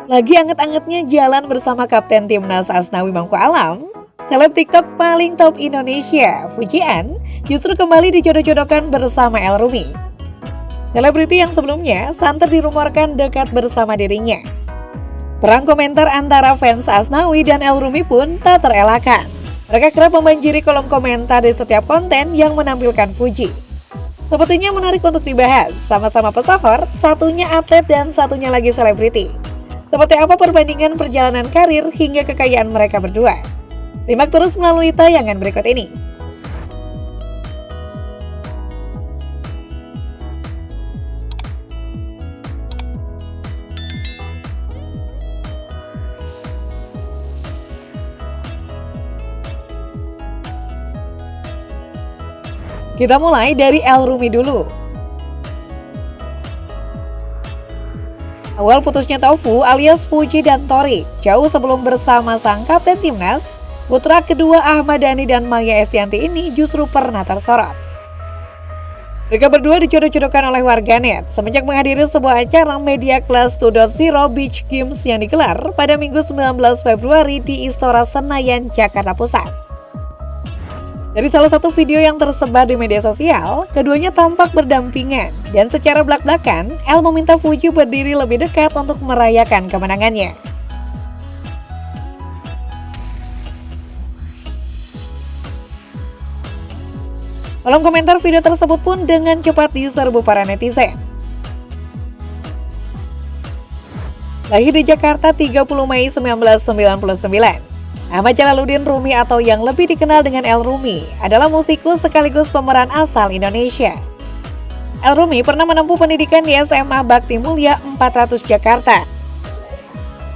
Lagi anget-angetnya jalan bersama Kapten Timnas Asnawi Mangku Alam, seleb TikTok paling top Indonesia, Fujian, justru kembali dijodoh-jodohkan bersama El Rumi. Selebriti yang sebelumnya santer dirumorkan dekat bersama dirinya. Perang komentar antara fans Asnawi dan El Rumi pun tak terelakkan. Mereka kerap membanjiri kolom komentar di setiap konten yang menampilkan Fuji. Sepertinya menarik untuk dibahas, sama-sama pesohor, satunya atlet dan satunya lagi selebriti. Seperti apa perbandingan perjalanan karir hingga kekayaan mereka berdua? Simak terus melalui tayangan berikut ini. Kita mulai dari El Rumi dulu. Awal putusnya Tofu alias Fuji dan Tori jauh sebelum bersama sang Kapten Timnas, putra kedua Ahmad Dhani dan Maya Estianty ini justru pernah tersorot. Mereka berdua dijodoh-jodohkan oleh warganet semenjak menghadiri sebuah acara Media Class 2.0 Beach Games yang digelar pada Minggu 19 Februari di Istora Senayan, Jakarta Pusat. Dari salah satu video yang tersebar di media sosial, keduanya tampak berdampingan dan secara belak-belakan, El meminta Fuji berdiri lebih dekat untuk merayakan kemenangannya. Kolom komentar video tersebut pun dengan cepat diserbu para netizen. Lahir di Jakarta 30 Mei 1999. Ahmad Jalaluddin Rumi atau yang lebih dikenal dengan El Rumi adalah musikus sekaligus pemeran asal Indonesia. El Rumi pernah menempuh pendidikan di SMA Bakti Mulia 400 Jakarta.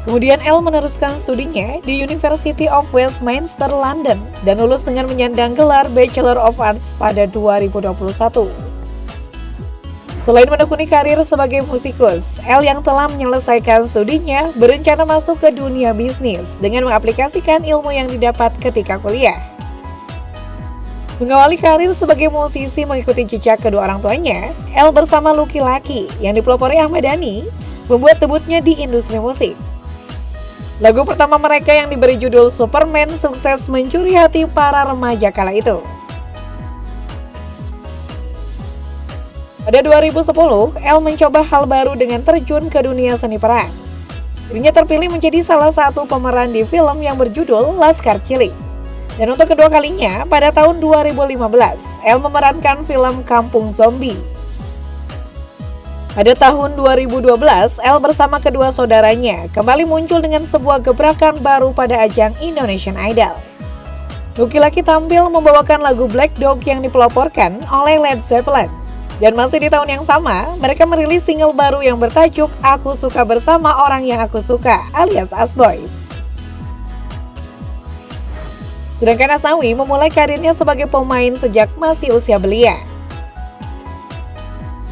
Kemudian El meneruskan studinya di University of Westminster London dan lulus dengan menyandang gelar Bachelor of Arts pada 2021. Selain menekuni karir sebagai musikus, El yang telah menyelesaikan studinya berencana masuk ke dunia bisnis dengan mengaplikasikan ilmu yang didapat ketika kuliah. Mengawali karir sebagai musisi mengikuti jejak kedua orang tuanya, El bersama Lucky Lucky yang dipelopori Ahmad Dhani membuat debutnya di industri musik. Lagu pertama mereka yang diberi judul Superman sukses mencuri hati para remaja kala itu. Pada 2010, El mencoba hal baru dengan terjun ke dunia seni peran. Dirinya terpilih menjadi salah satu pemeran di film yang berjudul Laskar Cilik. Dan untuk kedua kalinya, pada tahun 2015, El memerankan film Kampung Zombie. Pada tahun 2012, El bersama kedua saudaranya kembali muncul dengan sebuah gebrakan baru pada ajang Indonesian Idol. Lucky Lucky tampil membawakan lagu Black Dog yang dipeloporkan oleh Led Zeppelin. Dan masih di tahun yang sama, mereka merilis single baru yang bertajuk Aku Suka Bersama Orang Yang Aku Suka alias Us Boys. Sedangkan Asnawi memulai karirnya sebagai pemain sejak masih usia belia.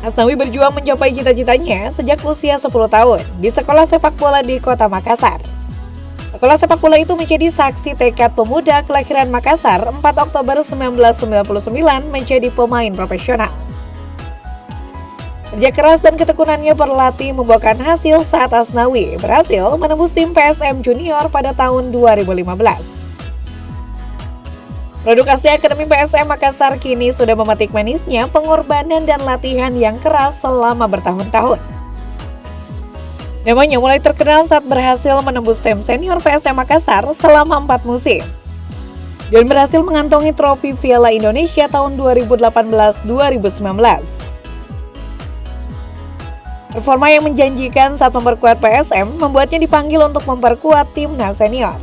Asnawi berjuang mencapai cita-citanya sejak usia 10 tahun di sekolah sepak bola di kota Makassar. Sekolah sepak bola itu menjadi saksi tekad pemuda kelahiran Makassar 4 Oktober 1999 menjadi pemain profesional. Kerja keras dan ketekunannya berlatih membuahkan hasil saat Asnawi berhasil menembus tim PSM Junior pada tahun 2015. Produk asli Akademi PSM Makassar kini sudah memetik manisnya pengorbanan dan latihan yang keras selama bertahun-tahun. Namanya mulai terkenal saat berhasil menembus tim senior PSM Makassar selama 4 musim. Dan berhasil mengantongi trofi Piala Indonesia tahun 2018-2019. Performa yang menjanjikan saat memperkuat PSM membuatnya dipanggil untuk memperkuat timnas senior.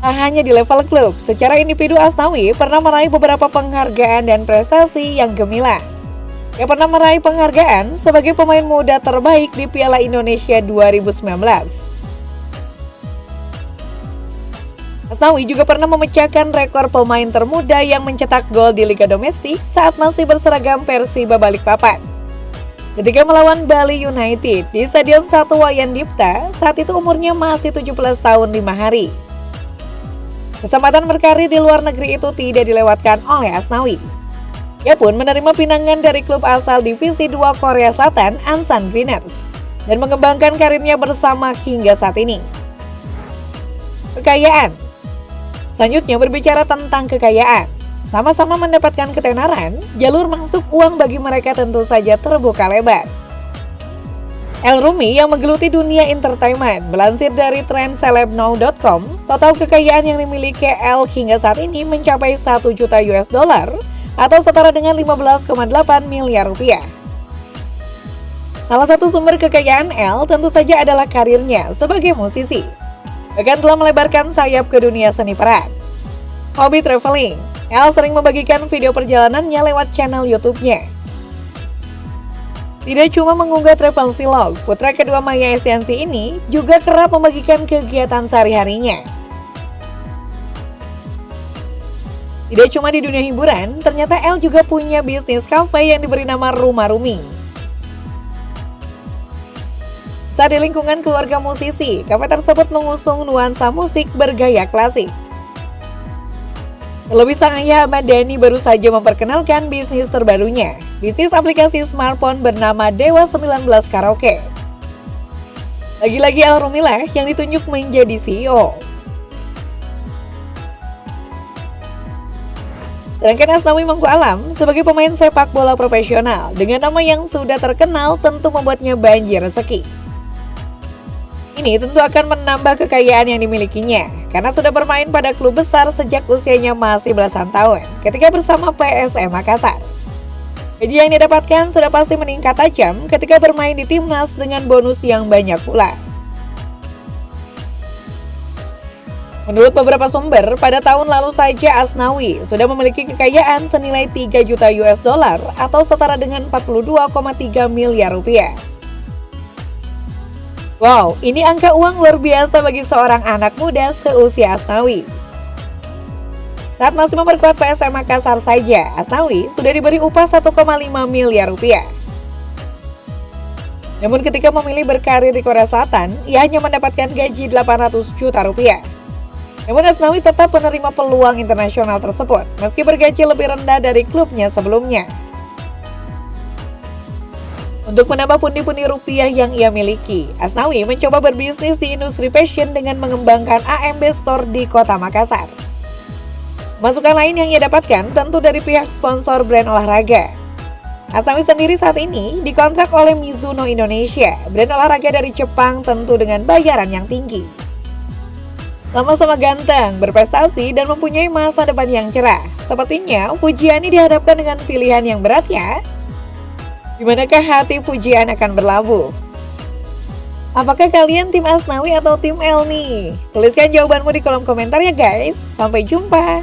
Tak hanya di level klub, secara individu Asnawi pernah meraih beberapa penghargaan dan prestasi yang gemilang. Ia pernah meraih penghargaan sebagai pemain muda terbaik di Piala Indonesia 2019. Asnawi juga pernah memecahkan rekor pemain termuda yang mencetak gol di Liga Domestik saat masih berseragam Persiba Balikpapan. Ketika melawan Bali United di Stadion 1 Wayan Dipta, saat itu umurnya masih 17 tahun 5 hari. Kesempatan berkarir di luar negeri itu tidak dilewatkan oleh Asnawi. Ia pun menerima pinangan dari klub asal Divisi 2 Korea Selatan, Ansan Greeners. dan mengembangkan karirnya bersama hingga saat ini. Kekayaan. Selanjutnya berbicara tentang kekayaan. Sama-sama mendapatkan ketenaran, jalur masuk uang bagi mereka tentu saja terbuka lebar. El Rumi yang menggeluti dunia entertainment, melansir dari trendcelebnow.com, total kekayaan yang dimiliki El hingga saat ini mencapai 1 juta US dollar atau setara dengan 15,8 miliar rupiah. Salah satu sumber kekayaan El tentu saja adalah karirnya sebagai musisi. Bahkan telah melebarkan sayap ke dunia seni peran. Hobi traveling, El sering membagikan video perjalanannya lewat channel YouTube-nya. Tidak cuma mengunggah travel vlog, putra kedua Maya Estianty ini juga kerap membagikan kegiatan sehari-harinya. Tidak cuma di dunia hiburan, ternyata El juga punya bisnis cafe yang diberi nama Rumah Rumi. Saat di lingkungan keluarga musisi, kafe tersebut mengusung nuansa musik bergaya klasik. Terlebih sang ayah Ahmad Dhani baru saja memperkenalkan bisnis terbarunya, bisnis aplikasi smartphone bernama Dewa 19 Karaoke. Lagi-lagi El Rumi lah yang ditunjuk menjadi CEO. Sedangkan Asnawi Mangku Alam sebagai pemain sepak bola profesional dengan nama yang sudah terkenal tentu membuatnya banjir rezeki. Ini tentu akan menambah kekayaan yang dimilikinya, karena sudah bermain pada klub besar sejak usianya masih belasan tahun, ketika bersama PSM Makassar. Gaji yang didapatkan sudah pasti meningkat tajam ketika bermain di timnas dengan bonus yang banyak pula. Menurut beberapa sumber, pada tahun lalu saja Asnawi sudah memiliki kekayaan senilai 3 juta US dollar atau setara dengan 42,3 miliar rupiah. Wow, ini angka uang luar biasa bagi seorang anak muda seusia Asnawi. Saat masih memperkuat PSM Makassar saja, Asnawi sudah diberi upah 1,5 miliar rupiah. Namun ketika memilih berkarir di Korea Selatan, ia hanya mendapatkan gaji 800 juta rupiah. Namun Asnawi tetap menerima peluang internasional tersebut, meski bergaji lebih rendah dari klubnya sebelumnya. Untuk menambah pundi-pundi rupiah yang ia miliki, Asnawi mencoba berbisnis di industri fashion dengan mengembangkan AMB Store di kota Makassar. Masukan lain yang ia dapatkan tentu dari pihak sponsor brand olahraga. Asnawi sendiri saat ini dikontrak oleh Mizuno Indonesia, brand olahraga dari Jepang tentu dengan bayaran yang tinggi. Sama-sama ganteng, berprestasi, dan mempunyai masa depan yang cerah. Sepertinya Fujiani dihadapkan dengan pilihan yang berat ya. Di manakah hati Fujian akan berlabuh? Apakah kalian tim Asnawi atau tim El nih? Tuliskan jawabanmu di kolom komentar ya guys. Sampai jumpa.